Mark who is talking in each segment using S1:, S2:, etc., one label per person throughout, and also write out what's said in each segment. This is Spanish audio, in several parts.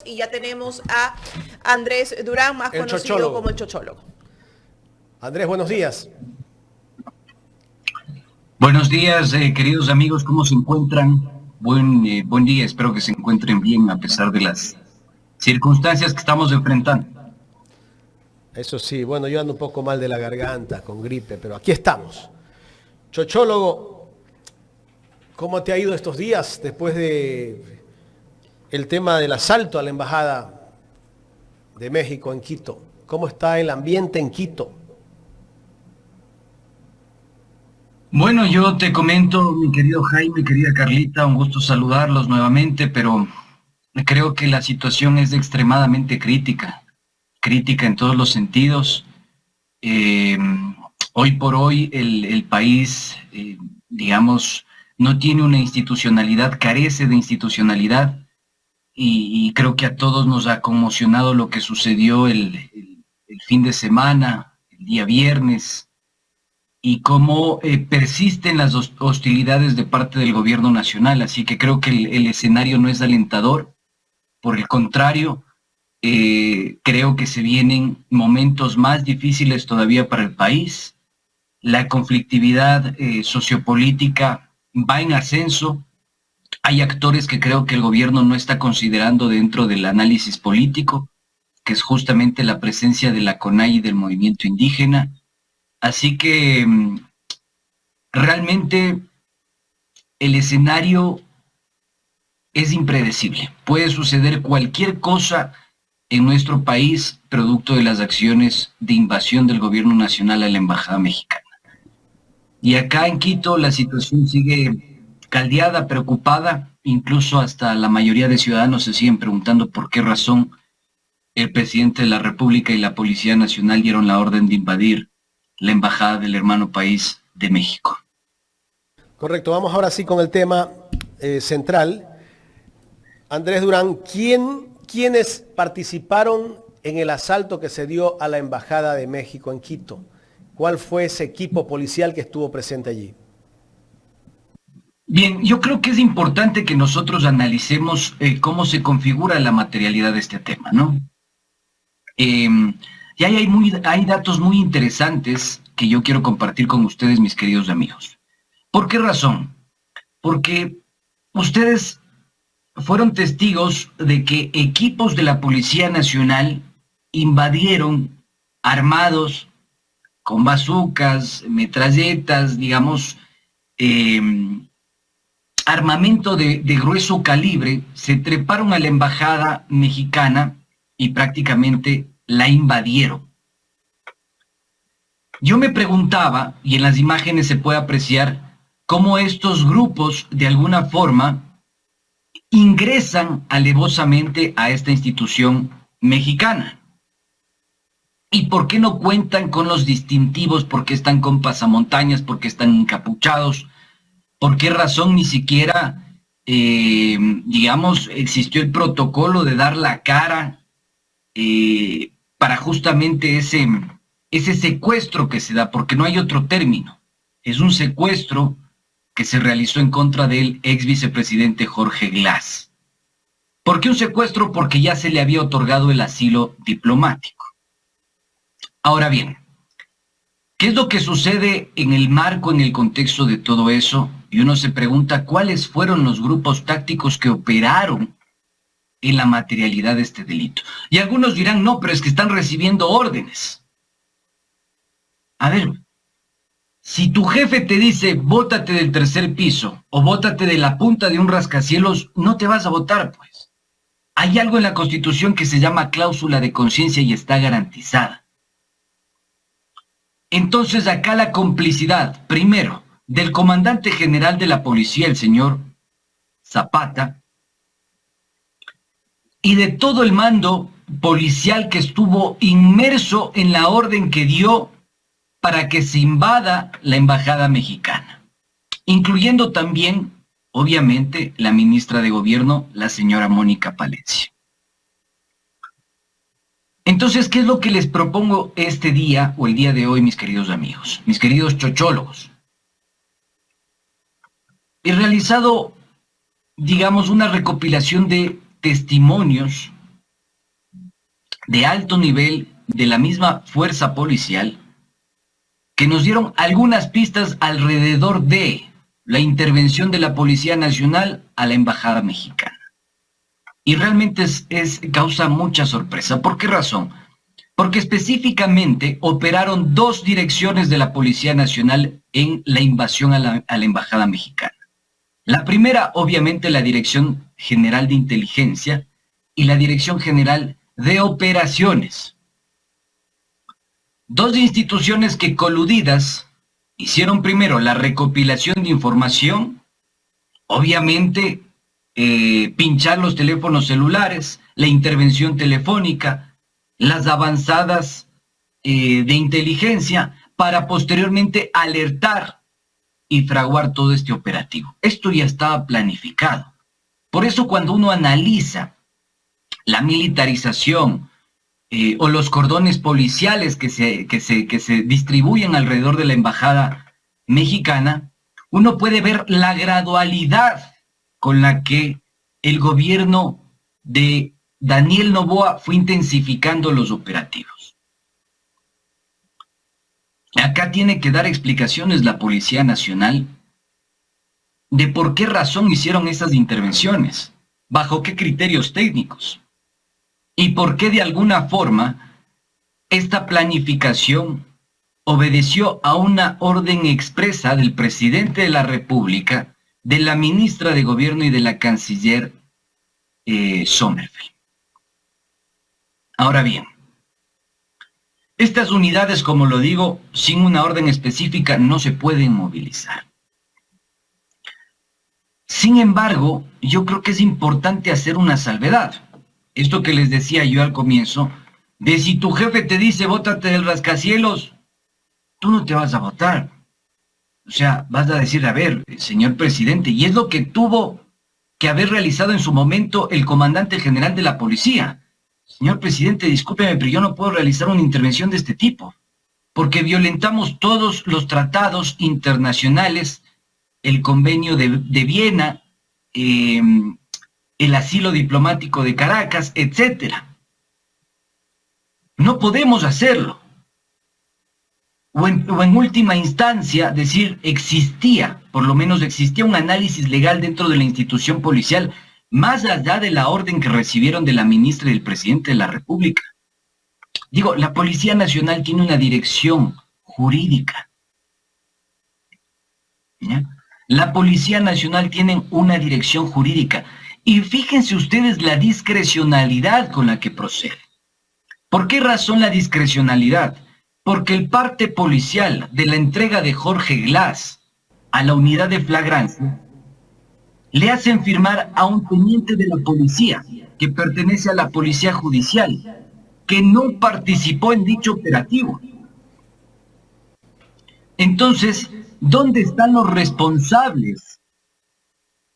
S1: y ya tenemos a Andrés Durán, más
S2: El
S1: conocido
S2: chochólogo.
S1: como el chochólogo.
S2: Andrés, buenos días.
S3: Buenos días, queridos amigos, ¿cómo se encuentran? Buen día, espero que se encuentren bien a pesar de las circunstancias que estamos enfrentando.
S2: Eso sí, bueno, yo ando un poco mal de la garganta, con gripe, pero aquí estamos. Chochólogo, ¿cómo te ha ido estos días después de el tema del asalto a la Embajada de México en Quito? ¿Cómo está el ambiente en Quito?
S3: Bueno, yo te comento, mi querido Jaime, querida Carlita, un gusto saludarlos nuevamente, pero creo que la situación es extremadamente crítica en todos los sentidos. Eh, Hoy por hoy el país, digamos, no tiene una institucionalidad, carece de institucionalidad y creo que a todos nos ha conmocionado lo que sucedió el fin de semana, el día viernes, y cómo persisten las hostilidades de parte del gobierno nacional. Así que creo que el escenario no es alentador, por el contrario, creo que se vienen momentos más difíciles todavía para el país. La conflictividad sociopolítica va en ascenso. Hay actores que creo que el gobierno no está considerando dentro del análisis político, que es justamente la presencia de la CONAI y del movimiento indígena. Así que realmente el escenario es impredecible. Puede suceder cualquier cosa en nuestro país producto de las acciones de invasión del gobierno nacional a la embajada mexicana. Y acá en Quito la situación sigue caldeada, preocupada, incluso hasta la mayoría de ciudadanos se siguen preguntando por qué razón el presidente de la República y la Policía Nacional dieron la orden de invadir la embajada del hermano país de México.
S2: Correcto, vamos ahora sí con el tema central. Andrés Durán, ¿quiénes participaron en el asalto que se dio a la Embajada de México en Quito? ¿Cuál fue ese equipo policial que estuvo presente allí?
S3: Bien, yo creo que es importante que nosotros analicemos cómo se configura la materialidad de este tema, ¿no? Y hay datos muy interesantes que yo quiero compartir con ustedes, mis queridos amigos. ¿Por qué razón? Porque ustedes fueron testigos de que equipos de la Policía Nacional invadieron armados con bazucas, metralletas, digamos, armamento de grueso calibre, se treparon a la embajada mexicana y prácticamente la invadieron. Yo me preguntaba, y en las imágenes se puede apreciar, cómo estos grupos de alguna forma ingresan alevosamente a esta institución mexicana. ¿Y por qué no cuentan con los distintivos? ¿Por qué están con pasamontañas? ¿Por qué están encapuchados? ¿Por qué razón ni siquiera, digamos, existió el protocolo de dar la cara para justamente ese secuestro que se da? Porque no hay otro término. Es un secuestro que se realizó en contra del ex vicepresidente Jorge Glass. ¿Por qué un secuestro? Porque ya se le había otorgado el asilo diplomático. Ahora bien, ¿qué es lo que sucede en el marco, en el contexto de todo eso? Y uno se pregunta cuáles fueron los grupos tácticos que operaron en la materialidad de este delito. Y algunos dirán, no, pero es que están recibiendo órdenes. A ver, si tu jefe te dice, bótate del tercer piso o bótate de la punta de un rascacielos, no te vas a botar, pues. Hay algo en la Constitución que se llama cláusula de conciencia y está garantizada. Entonces acá la complicidad, primero, del comandante general de la policía, el señor Zapata, y de todo el mando policial que estuvo inmerso en la orden que dio para que se invada la embajada mexicana, incluyendo también, obviamente, la ministra de Gobierno, la señora Mónica Palencia. Entonces, ¿qué es lo que les propongo este día o el día de hoy, mis queridos amigos, mis queridos chochólogos? He realizado, digamos, una recopilación de testimonios de alto nivel de la misma fuerza policial que nos dieron algunas pistas alrededor de la intervención de la Policía Nacional a la Embajada Mexicana. Y realmente causa mucha sorpresa. ¿Por qué razón? Porque específicamente operaron 2 direcciones de la Policía Nacional en la invasión a la Embajada Mexicana. La primera, obviamente, la Dirección General de Inteligencia y la Dirección General de Operaciones. 2 instituciones que coludidas hicieron primero la recopilación de información, obviamente pinchar los teléfonos celulares, la intervención telefónica, las avanzadas de inteligencia para posteriormente alertar y fraguar todo este operativo. Esto ya estaba planificado. Por eso cuando uno analiza la militarización o los cordones policiales que se distribuyen alrededor de la Embajada Mexicana, uno puede ver la gradualidad con la que el gobierno de Daniel Noboa fue intensificando los operativos. Acá tiene que dar explicaciones la Policía Nacional de por qué razón hicieron esas intervenciones, bajo qué criterios técnicos, y por qué de alguna forma esta planificación obedeció a una orden expresa del presidente de la República, de la ministra de Gobierno y de la canciller Sommerfeld. Ahora bien, estas unidades, como lo digo, sin una orden específica no se pueden movilizar. Sin embargo, yo creo que es importante hacer una salvedad. Esto que les decía yo al comienzo, de si tu jefe te dice, bótate del rascacielos, tú no te vas a votar. O sea, vas a decir, a ver, señor presidente, y es lo que tuvo que haber realizado en su momento el comandante general de la policía. Señor presidente, discúlpeme, pero yo no puedo realizar una intervención de este tipo, porque violentamos todos los tratados internacionales, el convenio de Viena, el asilo diplomático de Caracas, etcétera. No podemos hacerlo. O en última instancia, decir, por lo menos existía un análisis legal dentro de la institución policial, más allá de la orden que recibieron de la ministra y del presidente de la República. Digo, la Policía Nacional tiene una dirección jurídica. ¿Ya? La Policía Nacional tiene una dirección jurídica. Y fíjense ustedes la discrecionalidad con la que procede. ¿Por qué razón la discrecionalidad? Porque el parte policial de la entrega de Jorge Glass a la unidad de flagrancia le hacen firmar a un teniente de la policía que pertenece a la policía judicial, que no participó en dicho operativo. Entonces, ¿dónde están los responsables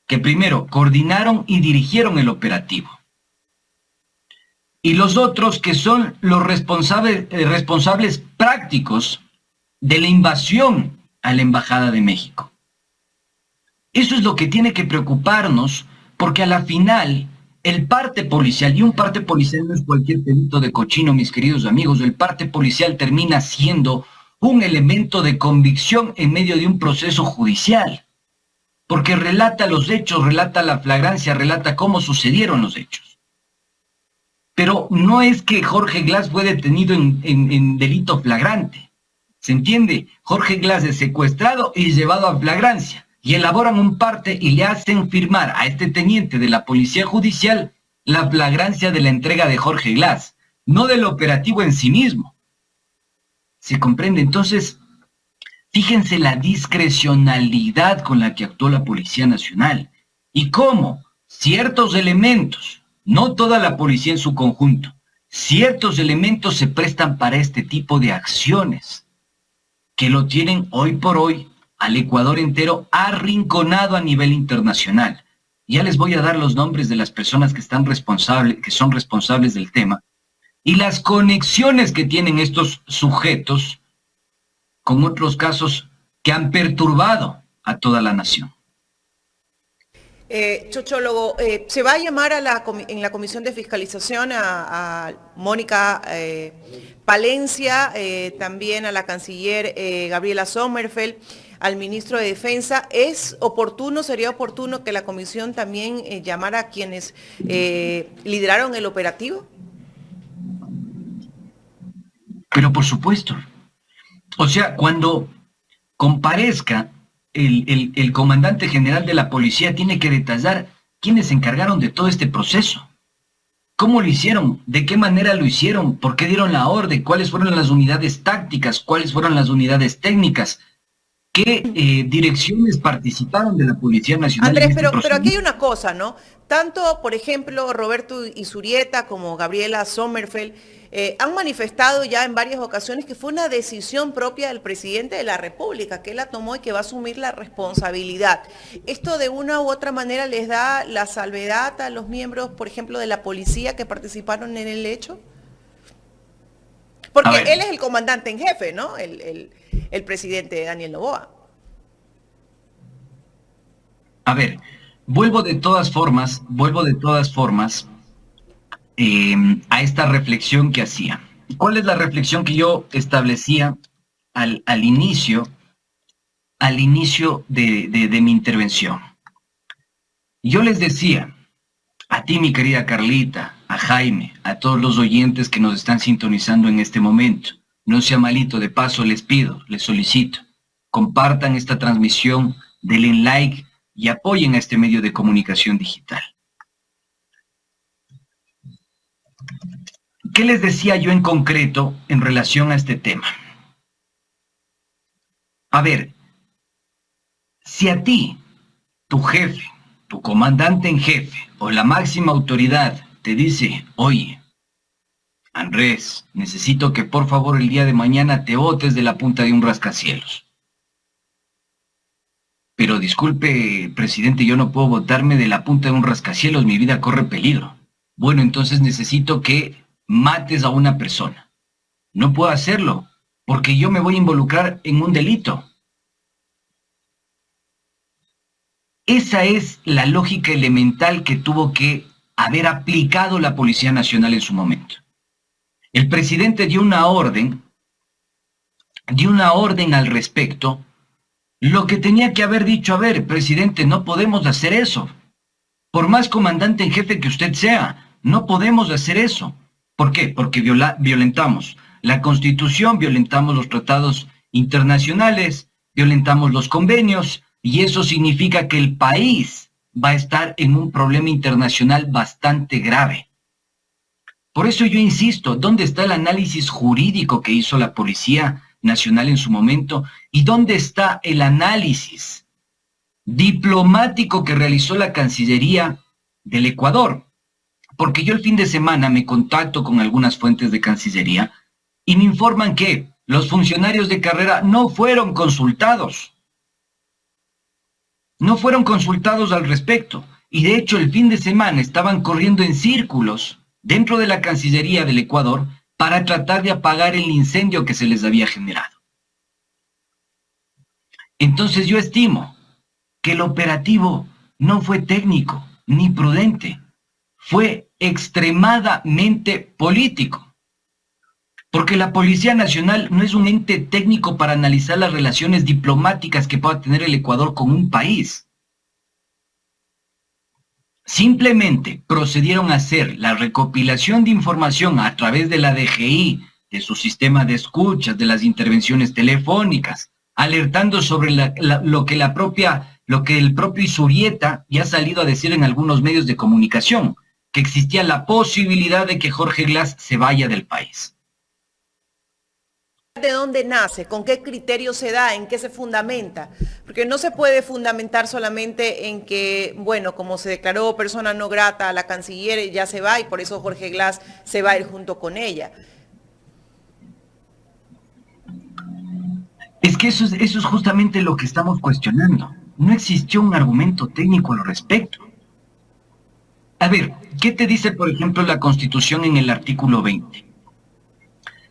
S3: que primero coordinaron y dirigieron el operativo? Y los otros que son los responsables prácticos de la invasión a la Embajada de México. Eso es lo que tiene que preocuparnos, porque a la final el parte policial, y un parte policial no es cualquier pelito de cochino, mis queridos amigos, el parte policial termina siendo un elemento de convicción en medio de un proceso judicial, porque relata los hechos, relata la flagrancia, relata cómo sucedieron los hechos. Pero no es que Jorge Glass fue detenido en delito flagrante. ¿Se entiende? Jorge Glass es secuestrado y llevado a flagrancia. Y elaboran un parte y le hacen firmar a este teniente de la Policía Judicial la flagrancia de la entrega de Jorge Glass, no del operativo en sí mismo. ¿Se comprende? Entonces, fíjense la discrecionalidad con la que actuó la Policía Nacional y cómo ciertos elementos, no toda la policía en su conjunto, ciertos elementos se prestan para este tipo de acciones que lo tienen hoy por hoy al Ecuador entero arrinconado a nivel internacional. Ya les voy a dar los nombres de las personas que son responsables del tema y las conexiones que tienen estos sujetos con otros casos que han perturbado a toda la nación.
S1: Chochólogo, se va a llamar en la Comisión de Fiscalización a Mónica Palencia, también a la canciller Gabriela Sommerfeld, al ministro de Defensa. ¿Sería oportuno que la comisión también llamara a quienes lideraron el operativo?
S3: Pero por supuesto. O sea, cuando comparezca el comandante general de la policía, tiene que detallar quiénes se encargaron de todo este proceso. ¿Cómo lo hicieron? ¿De qué manera lo hicieron? ¿Por qué dieron la orden? ¿Cuáles fueron las unidades tácticas? ¿Cuáles fueron las unidades técnicas? ¿Qué direcciones participaron de la Policía Nacional?
S1: Andrés, pero aquí hay una cosa, ¿no? Tanto, por ejemplo, Roberto Izurieta como Gabriela Sommerfeld han manifestado ya en varias ocasiones que fue una decisión propia del presidente de la República, que él la tomó y que va a asumir la responsabilidad. ¿Esto de una u otra manera les da la salvedad a los miembros, por ejemplo, de la policía que participaron en el hecho? Porque él es el comandante en jefe, ¿no? El presidente Daniel Noboa.
S3: A ver, vuelvo de todas formas a esta reflexión que hacía. ¿Cuál es la reflexión que yo establecía al inicio de mi intervención? Yo les decía, a ti, mi querida Carlita, a Jaime, a todos los oyentes que nos están sintonizando en este momento, no sea malito, de paso les pido, les solicito, compartan esta transmisión, denle like y apoyen a este medio de comunicación digital. ¿Qué les decía yo en concreto en relación a este tema? A ver, si a ti, tu jefe, tu comandante en jefe o la máxima autoridad te dice, oye, Andrés, necesito que por favor el día de mañana te botes de la punta de un rascacielos. Pero disculpe, presidente, yo no puedo botarme de la punta de un rascacielos, mi vida corre peligro. Bueno, entonces necesito que mates a una persona. No puedo hacerlo, porque yo me voy a involucrar en un delito. Esa es la lógica elemental que tuvo que haber aplicado la Policía Nacional en su momento. El presidente dio una orden al respecto, lo que tenía que haber dicho, a ver, presidente, no podemos hacer eso. Por más comandante en jefe que usted sea, no podemos hacer eso. ¿Por qué? Porque violentamos la Constitución, violentamos los tratados internacionales, violentamos los convenios, y eso significa que el país va a estar en un problema internacional bastante grave. Por eso yo insisto, ¿dónde está el análisis jurídico que hizo la Policía Nacional en su momento? ¿Y dónde está el análisis diplomático que realizó la Cancillería del Ecuador? Porque yo el fin de semana me contacto con algunas fuentes de Cancillería y me informan que los funcionarios de carrera no fueron consultados. No fueron consultados al respecto. Y de hecho el fin de semana estaban corriendo en círculos dentro de la Cancillería del Ecuador para tratar de apagar el incendio que se les había generado. Entonces yo estimo que el operativo no fue técnico ni prudente, fue extremadamente político. Porque la Policía Nacional no es un ente técnico para analizar las relaciones diplomáticas que pueda tener el Ecuador con un país. Simplemente procedieron a hacer la recopilación de información a través de la DGI, de su sistema de escuchas, de las intervenciones telefónicas, alertando sobre lo que el propio Izurieta ya ha salido a decir en algunos medios de comunicación, que existía la posibilidad de que Jorge Glass se vaya del país.
S1: ¿De dónde nace? ¿Con qué criterio se da? ¿En qué se fundamenta? Porque no se puede fundamentar solamente en que, bueno, como se declaró persona no grata a la canciller, ya se va y por eso Jorge Glass se va a ir junto con ella.
S3: Es que eso es justamente lo que estamos cuestionando. No existió un argumento técnico al respecto. A ver, ¿qué te dice, por ejemplo, la Constitución en el artículo 20?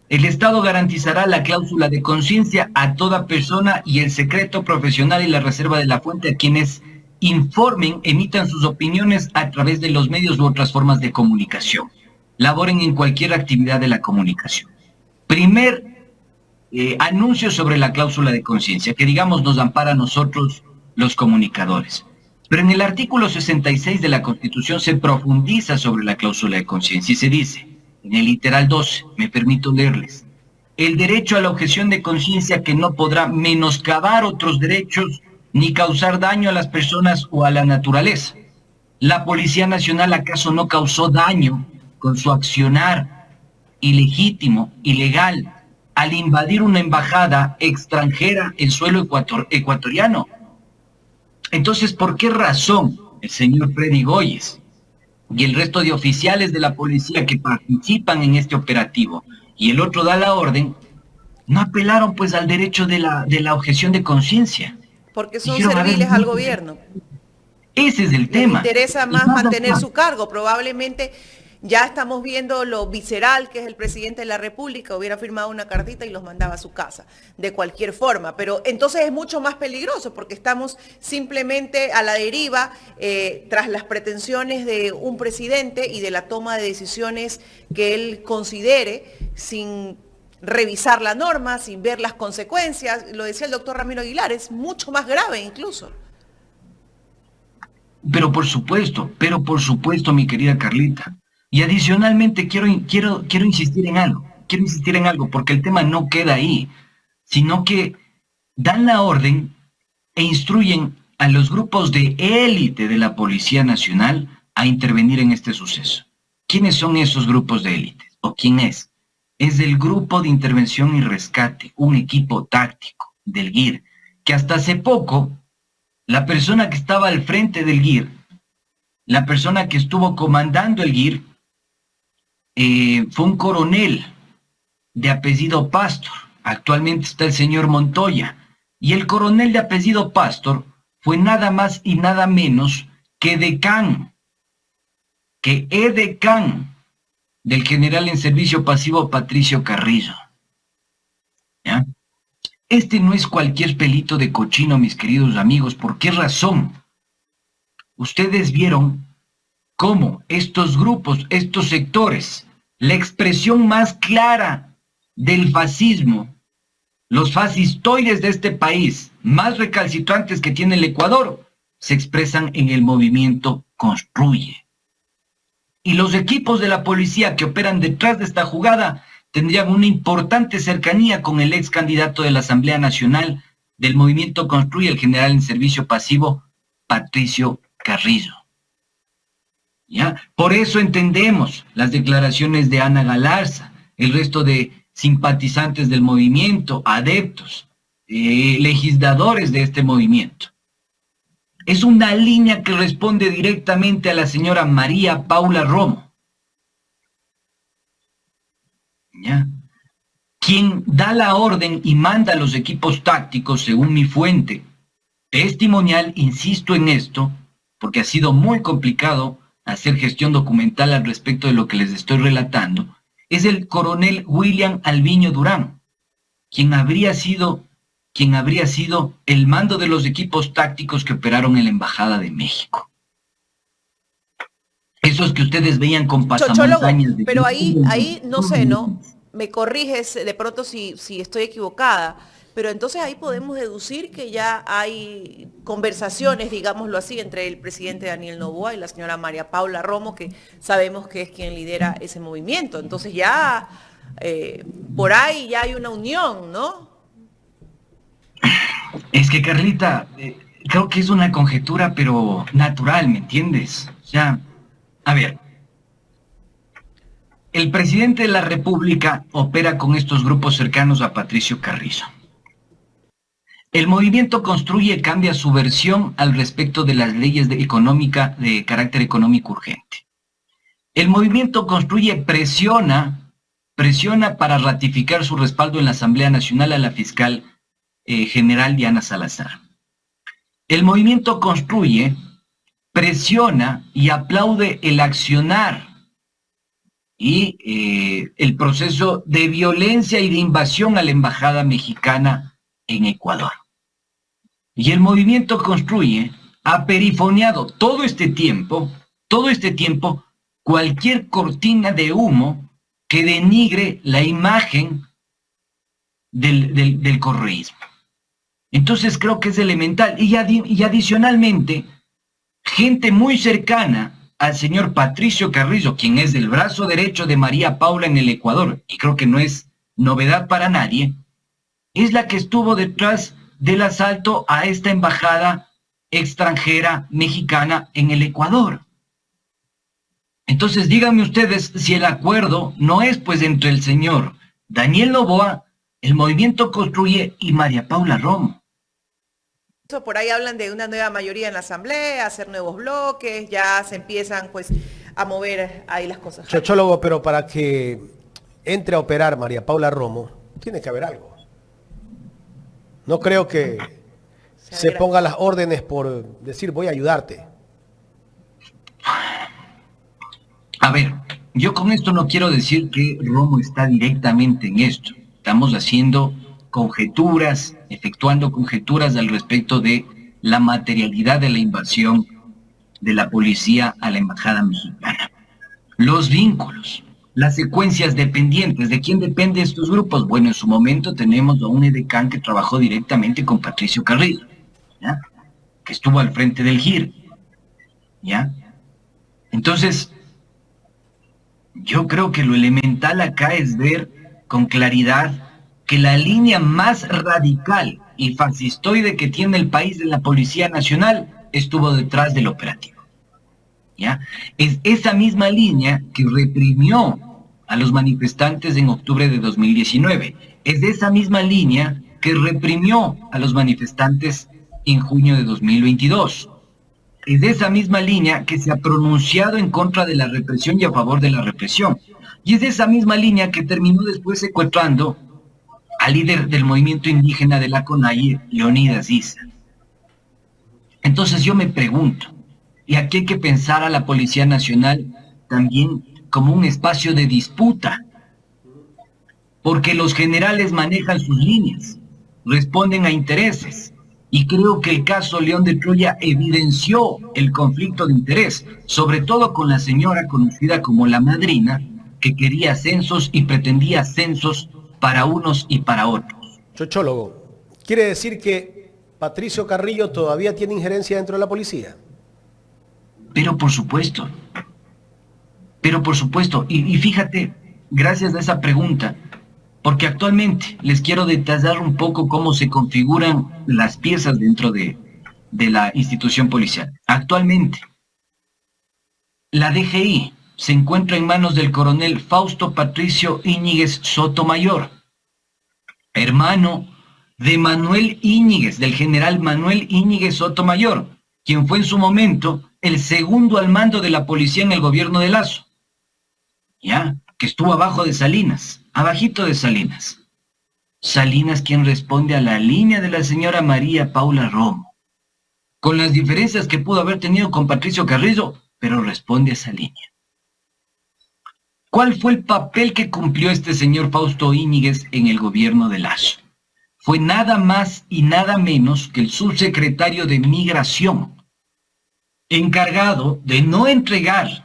S3: El Estado garantizará la cláusula de conciencia a toda persona y el secreto profesional y la reserva de la fuente a quienes informen, emitan sus opiniones a través de los medios u otras formas de comunicación. Laboren en cualquier actividad de la comunicación. Primer anuncio sobre la cláusula de conciencia, que digamos nos ampara a nosotros los comunicadores. Pero en el artículo 66 de la Constitución se profundiza sobre la cláusula de conciencia y se dice, en el literal 12, me permito leerles, el derecho a la objeción de conciencia que no podrá menoscabar otros derechos ni causar daño a las personas o a la naturaleza. ¿La Policía Nacional acaso no causó daño con su accionar ilegítimo, ilegal, al invadir una embajada extranjera en suelo ecuatoriano? Entonces, ¿por qué razón el señor Freddy Goyes y el resto de oficiales de la policía que participan en este operativo y el otro da la orden, no apelaron pues al derecho de la objeción de conciencia?
S1: Porque son
S3: Dijeron,
S1: serviles al gobierno.
S3: Ese es el tema.
S1: Les interesa más mantener su cargo. Probablemente ya estamos viendo lo visceral que es el presidente de la República, hubiera firmado una cartita y los mandaba a su casa, de cualquier forma. Pero entonces es mucho más peligroso porque estamos simplemente a la deriva tras las pretensiones de un presidente y de la toma de decisiones que él considere sin revisar la norma, sin ver las consecuencias. Lo decía el doctor Ramiro Aguilar, es mucho más grave incluso.
S3: Pero por supuesto, mi querida Carlita. Y adicionalmente quiero insistir en algo, porque el tema no queda ahí, sino que dan la orden e instruyen a los grupos de élite de la Policía Nacional a intervenir en este suceso. ¿Quiénes son esos grupos de élite? ¿O quién es? Es el Grupo de Intervención y Rescate, un equipo táctico del GIR, que hasta hace poco, la persona que estaba al frente del GIR, la persona que estuvo comandando el GIR, fue un coronel de apellido Pastor. Actualmente está el señor Montoya. Y el coronel de apellido Pastor fue nada más y nada menos que edecán del general en servicio pasivo Patricio Carrillo. ¿Ya? Este no es cualquier pelito de cochino, mis queridos amigos. ¿Por qué razón? Ustedes vieron cómo estos grupos, estos sectores, la expresión más clara del fascismo, los fascistoides de este país, más recalcitrantes que tiene el Ecuador, se expresan en el movimiento Construye. Y los equipos de la policía que operan detrás de esta jugada tendrían una importante cercanía con el ex candidato de la Asamblea Nacional del movimiento Construye, el general en servicio pasivo, Patricio Carrillo. ¿Ya? Por eso entendemos las declaraciones de Ana Galarza, el resto de simpatizantes del movimiento, adeptos, legisladores de este movimiento. Es una línea que responde directamente a la señora María Paula Romo, ¿ya? Quien da la orden y manda a los equipos tácticos, según mi fuente testimonial, insisto en esto, porque ha sido muy complicado hacer gestión documental al respecto de lo que les estoy relatando, es el coronel William Alviño Durán, quien habría sido el mando de los equipos tácticos que operaron en la Embajada de México. Esos que ustedes veían con pasamontañas.
S1: Pero ahí no sé, ¿no? Me corriges de pronto si estoy equivocada, pero entonces ahí podemos deducir que ya hay conversaciones, digámoslo así, entre el presidente Daniel Noboa y la señora María Paula Romo, que sabemos que es quien lidera ese movimiento. Entonces ya por ahí ya hay una unión, ¿no?
S3: Es que, Carlita, creo que es una conjetura, pero natural, ¿me entiendes? O sea, a ver, el presidente de la República opera con estos grupos cercanos a Patricio Carrillo. El movimiento Construye cambia su versión al respecto de las leyes de carácter económico urgente. El movimiento Construye presiona para ratificar su respaldo en la Asamblea Nacional a la fiscal general Diana Salazar. El movimiento Construye presiona y aplaude el accionar y el proceso de violencia y de invasión a la embajada mexicana en Ecuador. Y el movimiento Construye ha perifoneado todo este tiempo, cualquier cortina de humo que denigre la imagen del correísmo. Entonces creo que es elemental. Y adicionalmente, gente muy cercana al señor Patricio Carrillo, quien es el brazo derecho de María Paula en el Ecuador, y creo que no es novedad para nadie, es la que estuvo detrás del asalto a esta embajada extranjera mexicana en el Ecuador. Entonces díganme ustedes si el acuerdo no es pues entre el señor Daniel Noboa, el Movimiento Construye y María Paula Romo.
S1: Por ahí hablan de una nueva mayoría en la asamblea, hacer nuevos bloques, ya se empiezan pues a mover ahí las cosas.
S2: Chochólogo, pero para que entre a operar María Paula Romo, tiene que haber algo. No creo que se ponga las órdenes por decir voy a ayudarte.
S3: A ver, yo con esto no quiero decir que Romo está directamente en esto. Estamos haciendo conjeturas, efectuando conjeturas al respecto de la materialidad de la invasión de la policía a la embajada mexicana. Los vínculos, las secuencias dependientes. ¿De quién dependen estos grupos? Bueno, en su momento tenemos a un edecán que trabajó directamente con Patricio Carrillo, ¿ya? Que estuvo al frente del GIR, ¿ya? Entonces, yo creo que lo elemental acá es ver con claridad que la línea más radical y fascistoide que tiene el país de la Policía Nacional estuvo detrás del operativo, ¿ya? Es esa misma línea que reprimió a los manifestantes en octubre de 2019. Es esa misma línea que reprimió a los manifestantes en junio de 2022. Es de esa misma línea que se ha pronunciado en contra de la represión y a favor de la represión. Y es de esa misma línea que terminó después secuestrando al líder del movimiento indígena de la CONAIE, Leonidas Issa. Entonces yo me pregunto, y aquí hay que pensar a la Policía Nacional también como un espacio de disputa, porque los generales manejan sus líneas, responden a intereses, y creo que el caso León de Troya evidenció el conflicto de interés, sobre todo con la señora conocida como la madrina, que quería ascensos y pretendía ascensos para unos y para otros.
S2: Chochólogo, ¿quiere decir que Patricio Carrillo todavía tiene injerencia dentro de la policía?
S3: Pero por supuesto, y fíjate, gracias a esa pregunta, porque actualmente les quiero detallar un poco cómo se configuran las piezas dentro de la institución policial. Actualmente, la DGI se encuentra en manos del coronel Fausto Patricio Íñiguez Sotomayor, hermano de Manuel Íñiguez, del general Manuel Íñiguez Sotomayor, quien fue en su momento el segundo al mando de la policía en el gobierno de Lazo, ya, que estuvo abajo de Salinas, abajito de Salinas. Salinas quien responde a la línea de la señora María Paula Romo, con las diferencias que pudo haber tenido con Patricio Carrillo, pero responde a esa línea. ¿Cuál fue el papel que cumplió este señor Fausto Íñiguez en el gobierno de Lazo? Fue nada más y nada menos que el subsecretario de Migración, encargado de no entregar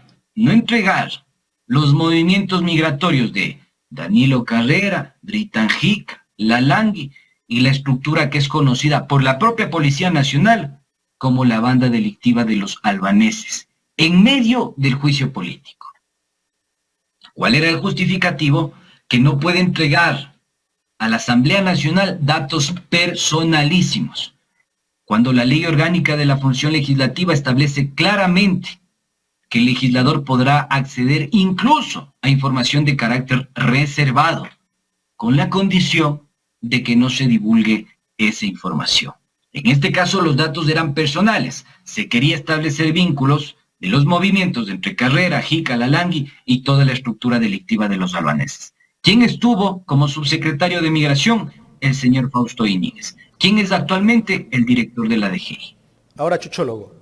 S3: los movimientos migratorios de Danilo Carrera, Dritanjic, Lalangui y la estructura que es conocida por la propia Policía Nacional como la banda delictiva de los albaneses, en medio del juicio político. ¿Cuál era el justificativo? Que no puede entregar a la Asamblea Nacional datos personalísimos, cuando la Ley Orgánica de la Función Legislativa establece claramente que el legislador podrá acceder incluso a información de carácter reservado, con la condición de que no se divulgue esa información. En este caso los datos eran personales, se quería establecer vínculos de los movimientos entre Carrera, Jica, Lalangui y toda la estructura delictiva de los albaneses. ¿Quién estuvo como subsecretario de Migración? El señor Fausto Íñiguez. ¿Quién es actualmente el director de la DGI?
S2: Ahora, Chochólogo,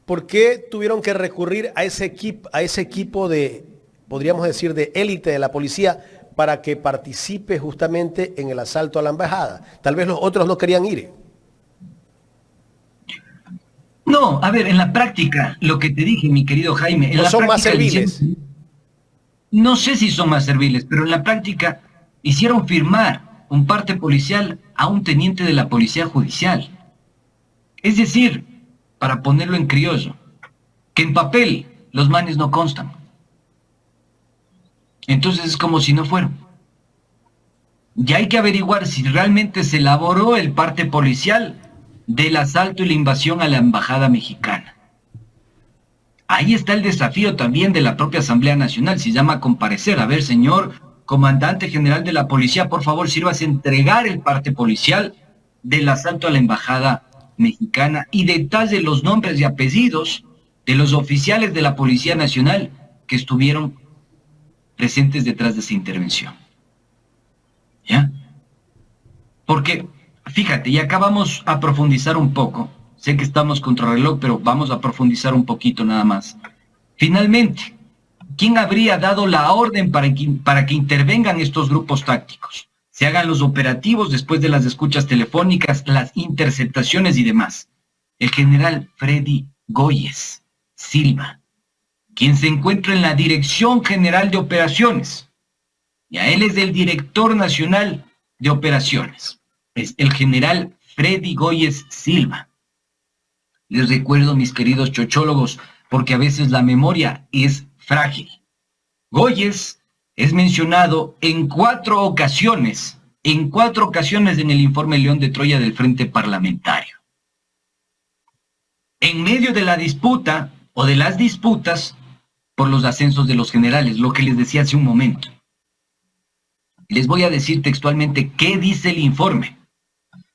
S2: ¿por qué tuvieron que recurrir a ese equipo de, podríamos decir, de élite de la policía para que participe justamente en el asalto a la embajada? Tal vez los otros no querían ir.
S3: No, a ver, en la práctica, lo que te dije, mi querido Jaime, en
S2: ¿No
S3: la
S2: son más
S3: práctica
S2: serviles?
S3: no sé si son más serviles, pero en la práctica hicieron firmar un parte policial a un teniente de la policía judicial. Es decir, para ponerlo en criollo, que en papel los manes no constan. Entonces es como si no fueron. Y hay que averiguar si realmente se elaboró el parte policial del asalto y la invasión a la embajada mexicana. Ahí está el desafío también de la propia Asamblea Nacional, se llama comparecer. A ver, señor comandante general de la policía, por favor, sírvase a entregar el parte policial del asalto a la embajada mexicana y detalle los nombres y apellidos de los oficiales de la Policía Nacional que estuvieron presentes detrás de esa intervención. ¿Ya? Porque, fíjate, y acá vamos a profundizar un poco. Sé que estamos contra reloj, pero vamos a profundizar un poquito nada más. Finalmente, ¿quién habría dado la orden para que intervengan estos grupos tácticos? Se hagan los operativos después de las escuchas telefónicas, las interceptaciones y demás. El general Freddy Goyes Silva, quien se encuentra en la Dirección General de Operaciones. Ya él es el director nacional de operaciones. Es el general Freddy Goyes Silva. Les recuerdo, mis queridos chochólogos, porque a veces la memoria es frágil. Goyes es mencionado en 4 ocasiones en el informe León de Troya del Frente Parlamentario. En medio de la disputa o de las disputas por los ascensos de los generales, lo que les decía hace un momento. Les voy a decir textualmente qué dice el informe.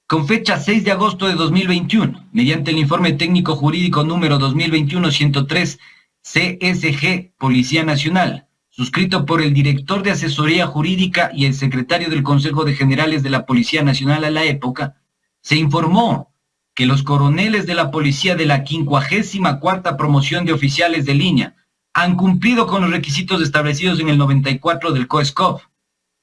S3: Con fecha 6 de agosto de 2021, mediante el informe técnico jurídico número 2021-103 CSG Policía Nacional, suscrito por el director de asesoría jurídica y el secretario del Consejo de Generales de la Policía Nacional a la época, se informó que los coroneles de la policía de la 54ª promoción de oficiales de línea han cumplido con los requisitos establecidos en el 94 del COESCOF.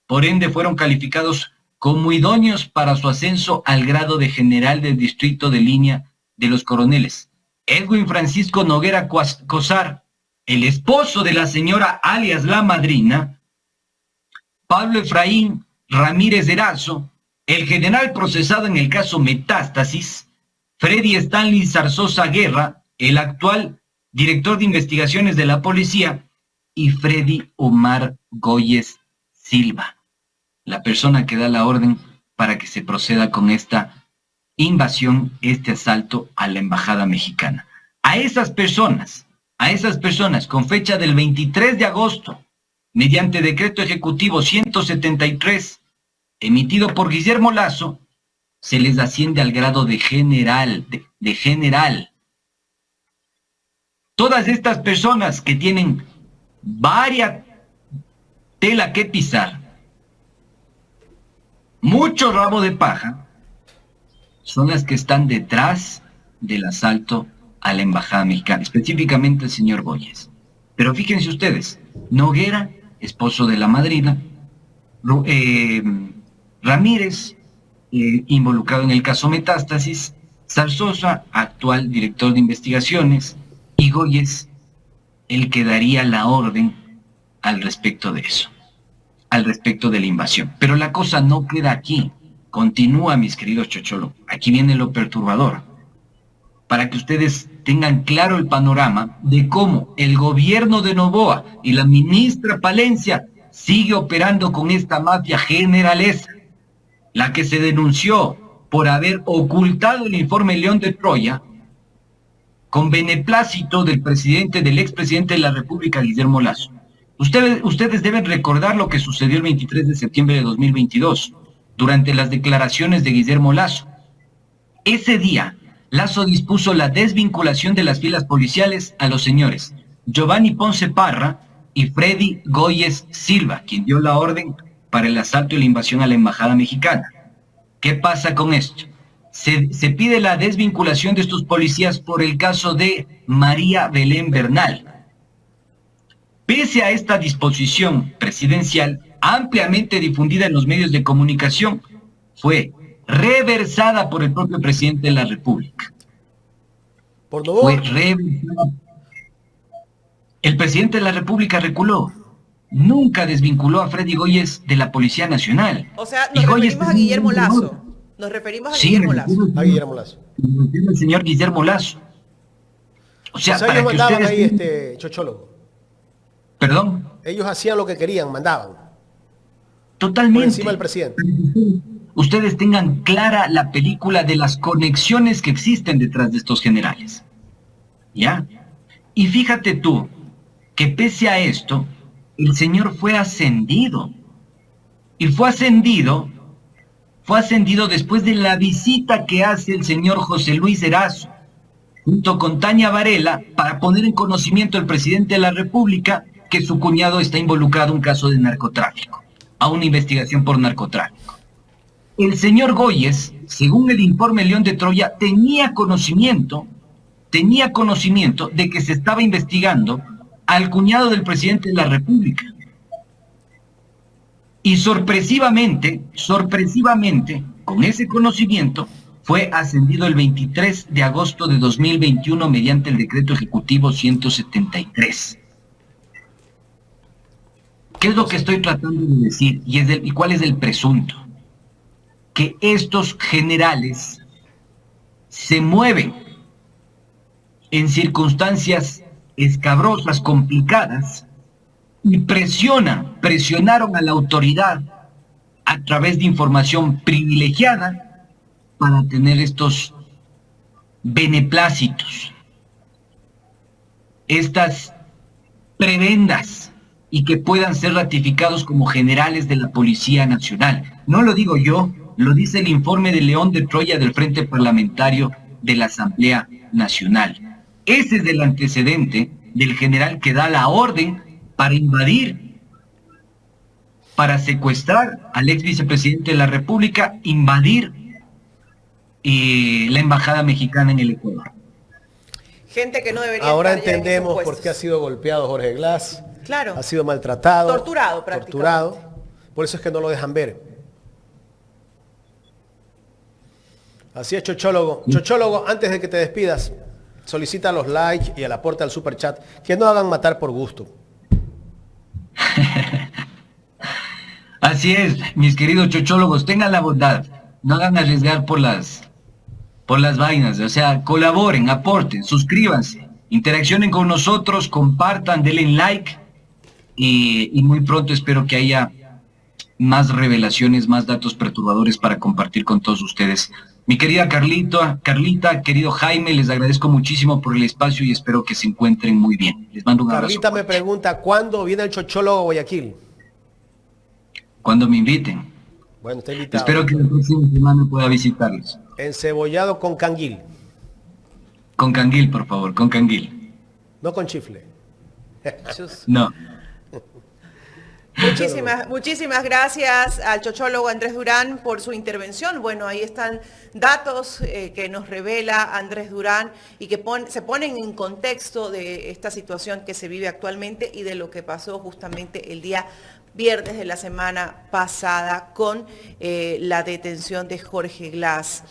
S3: Por ende, fueron calificados como idóneos para su ascenso al grado de general del distrito de línea de los coroneles Edwin Francisco Noguera Cosar, el esposo de la señora alias la madrina, Pablo Efraín Ramírez Erazo, el general procesado en el caso Metástasis, Freddy Stanley Zarzosa Guerra, el actual director de investigaciones de la policía, y Freddy Omar Goyes Silva, la persona que da la orden para que se proceda con esta invasión, este asalto a la embajada mexicana. A esas personas, con fecha del 23 de agosto, mediante decreto ejecutivo 173, emitido por Guillermo Lasso, se les asciende al grado de general, de general. Todas estas personas que tienen varias tela que pisar, mucho rabo de paja, son las que están detrás del asalto a la embajada mexicana, específicamente el señor Goyes. Pero fíjense ustedes, Noguera, esposo de la madrina, Ramírez, involucrado en el caso Metástasis, Zarzosa, actual director de investigaciones, y Goyes, el que daría la orden al respecto de eso, al respecto de la invasión. Pero la cosa no queda aquí, continúa, mis queridos chochólogos. Aquí viene lo perturbador, para que ustedes tengan claro el panorama de cómo el gobierno de Noboa y la ministra Palencia sigue operando con esta mafia generalesa, la que se denunció por haber ocultado el informe León de Troya con beneplácito del expresidente de la República, Guillermo Lasso. Ustedes deben recordar lo que sucedió el 23 de septiembre de 2022, durante las declaraciones de Guillermo Lasso. Ese día, Lasso dispuso la desvinculación de las filas policiales a los señores Giovanni Ponce Parra y Freddy Goyes Silva, quien dio la orden para el asalto y la invasión a la embajada mexicana. ¿Qué pasa con esto? Se pide la desvinculación de estos policías por el caso de María Belén Bernal. Pese a esta disposición presidencial, ampliamente difundida en los medios de comunicación, fue reversada por el propio presidente de la República.
S2: Por
S3: fue
S2: Novoa.
S3: revisada. El presidente de la República reculó. Nunca desvinculó a Freddy Goyes de la Policía Nacional.
S1: O sea,
S3: Y
S1: nos
S3: Goyes
S1: referimos a
S3: tenía
S1: Guillermo
S3: un honor.
S1: Lazo. Nos referimos a
S3: Sí,
S1: Guillermo
S3: me
S1: Lazo.
S3: refiero
S2: A Guillermo Lazo.
S3: al señor Guillermo Lazo. O sea,
S2: O sea,
S3: para
S2: ellos
S3: que
S2: mandaban
S3: ustedes...
S2: ahí, Chochólogo.
S3: Perdón,
S2: Ellos hacían lo que querían, mandaban.
S3: totalmente.
S2: Por encima del presidente.
S3: Ustedes tengan clara la película de las conexiones que existen detrás de estos generales. ¿Ya? Y fíjate tú, que pese a esto, el señor fue ascendido. Y fue ascendido después de la visita que hace el señor José Luis Erazo, junto con Tania Varela, para poner en conocimiento al presidente de la República que su cuñado está involucrado en un caso de narcotráfico, a una investigación por narcotráfico. El señor Goyes, según el informe León de Troya, tenía conocimiento de que se estaba investigando al cuñado del presidente de la República. Y sorpresivamente, con ese conocimiento, fue ascendido el 23 de agosto de 2021 mediante el decreto ejecutivo 173. ¿Qué es lo que estoy tratando de decir? ¿Y cuál es el presunto? Que estos generales se mueven en circunstancias escabrosas, complicadas, y presionaron a la autoridad a través de información privilegiada para tener estos beneplácitos, estas prebendas, y que puedan ser ratificados como generales de la Policía Nacional. No lo digo yo, lo dice el informe de León de Troya del Frente Parlamentario de la Asamblea Nacional. Ese es el antecedente del general que da la orden para invadir, para secuestrar al ex vicepresidente de la República, invadir la embajada mexicana en el Ecuador.
S1: Gente que no debería
S2: Ahora
S1: estar ya en esos
S2: entendemos por
S1: puestos.
S2: qué ha sido golpeado Jorge Glass.
S1: Claro.
S2: Ha sido maltratado.
S1: Torturado prácticamente.
S2: Torturado. Por eso es que no lo dejan ver. Así es, Chochólogo. Chochólogo, antes de que te despidas, solicita los likes y el aporte al super chat. Que no hagan matar por gusto.
S3: Así es, mis queridos chochólogos, tengan la bondad, no hagan arriesgar por las vainas, o sea, colaboren, aporten, suscríbanse, interaccionen con nosotros, compartan, denle like y muy pronto espero que haya más revelaciones, más datos perturbadores para compartir con todos ustedes. Mi querida Carlita, querido Jaime, les agradezco muchísimo por el espacio y espero que se encuentren muy bien. Les mando un abrazo.
S2: Carlita me pregunta, ¿cuándo viene el Chochólogo a Guayaquil?
S3: Cuando me inviten.
S2: Bueno, está invitado.
S3: Espero que la próxima semana pueda visitarlos.
S2: Encebollado con canguil,
S3: Con canguil, por favor, con canguil.
S2: no con chifle.
S3: No.
S1: Muchísimas gracias al chochólogo Andrés Durán por su intervención. Bueno, ahí están datos que nos revela Andrés Durán y que se ponen en contexto de esta situación que se vive actualmente y de lo que pasó justamente el día viernes de la semana pasada con la detención de Jorge Glass.